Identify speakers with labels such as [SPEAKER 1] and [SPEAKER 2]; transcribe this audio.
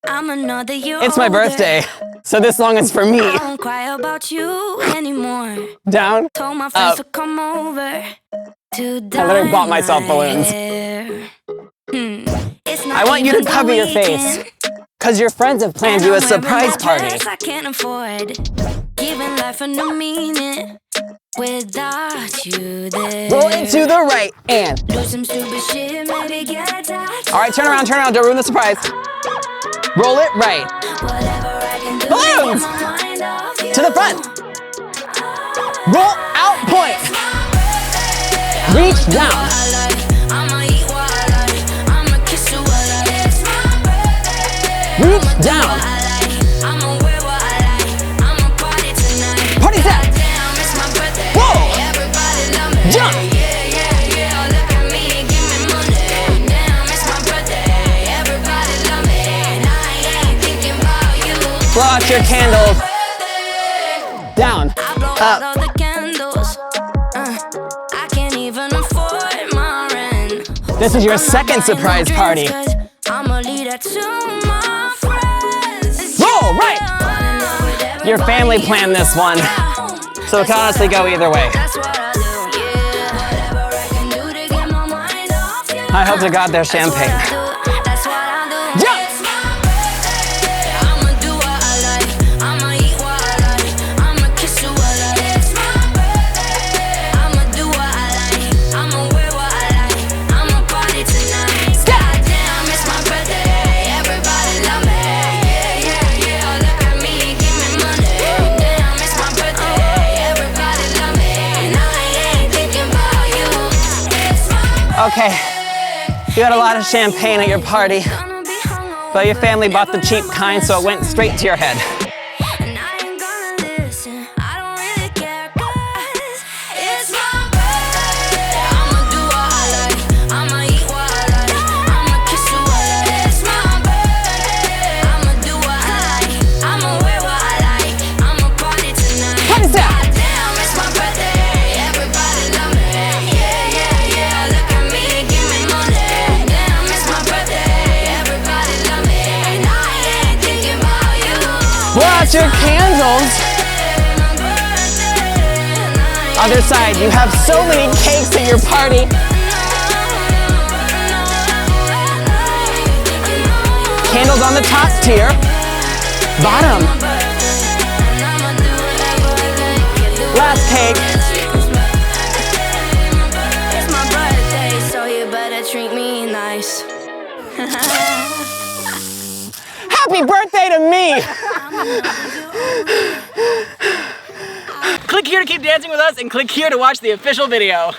[SPEAKER 1] I'm another year
[SPEAKER 2] It's my birthday, so this song is for me.
[SPEAKER 1] I won't cry about you anymore.
[SPEAKER 2] Down,
[SPEAKER 1] Told my friends
[SPEAKER 2] up.
[SPEAKER 1] to come over to
[SPEAKER 2] I literally bought myself balloons. I want you to cover your face, cause your friends have planned you a surprise party.
[SPEAKER 1] I can't afford giving life a new meaning without you there.
[SPEAKER 2] Roll it to the right and
[SPEAKER 1] Do some stupid shit, maybe get attached.
[SPEAKER 2] all right, turn around, don't ruin the surprise. Roll it right.
[SPEAKER 1] Whatever I can do
[SPEAKER 2] Balloons!
[SPEAKER 1] to get my mind off you.
[SPEAKER 2] To the front. Roll out, point. Reach down.
[SPEAKER 1] I'ma eat what I like. I'ma kiss you what I like. It's my birthday.
[SPEAKER 2] Reach down.
[SPEAKER 1] I'ma wear what I like. I'ma party tonight.
[SPEAKER 2] Party step.
[SPEAKER 1] Damn, it's my birthday.
[SPEAKER 2] Whoa.
[SPEAKER 1] Everybody love me.
[SPEAKER 2] Jump.
[SPEAKER 1] Yeah. Look at me, give me money. Damn, it's my birthday. Everybody love me. And I ain't thinking about you.
[SPEAKER 2] Blow out your candles. Down.
[SPEAKER 1] I blow out all the candles. I can't even afford my rent.
[SPEAKER 2] This is your second surprise party.
[SPEAKER 1] I'ma leave that to my friends.
[SPEAKER 2] Roll right. Your family planned this one, so it can honestly go either way.
[SPEAKER 1] That's what I do, yeah. Whatever I can do to get my mind off you.
[SPEAKER 2] I hope to God there's champagne.
[SPEAKER 1] That's what I do.
[SPEAKER 2] Jump.
[SPEAKER 1] It's my birthday. I'ma do what I like. I'ma eat what I like. I'ma kiss you what I like. It's my birthday. I'ma do what I like. I'ma wear what I like. I'ma party tonight. Goddamn, it's my birthday. Everybody love me. Yeah. Look at me, give me money. Damn, it's my birthday. Everybody love me. And I ain't thinking about you. It's my
[SPEAKER 2] Okay, you had a lot of champagne at your party,
[SPEAKER 1] gonna be hungover.
[SPEAKER 2] but your family bought the cheap kind, so it went straight to your head.
[SPEAKER 1] And I ain't gonna listen, I don't really care, 'cause it's my birthday. I'ma do what I like, I'ma eat what I like, I'ma kiss you what I like. It's my birthday. I'ma do what I like, I'ma wear what I like, I'ma party tonight.
[SPEAKER 2] Party step.
[SPEAKER 1] Goddamn, it's my birthday. Everybody love me. Yeah. Look at me, give me money. Damn, it's my birthday. Everybody love me. And I ain't thinking about you.
[SPEAKER 2] Blow out your candles. Other side, you have so many cakes at your party. Candles on the top tier. Bottom. Last cake.
[SPEAKER 1] It's my birthday, so you better treat me nice.
[SPEAKER 2] Happy birthday to me! Click here to keep dancing with us and click here to watch the official video.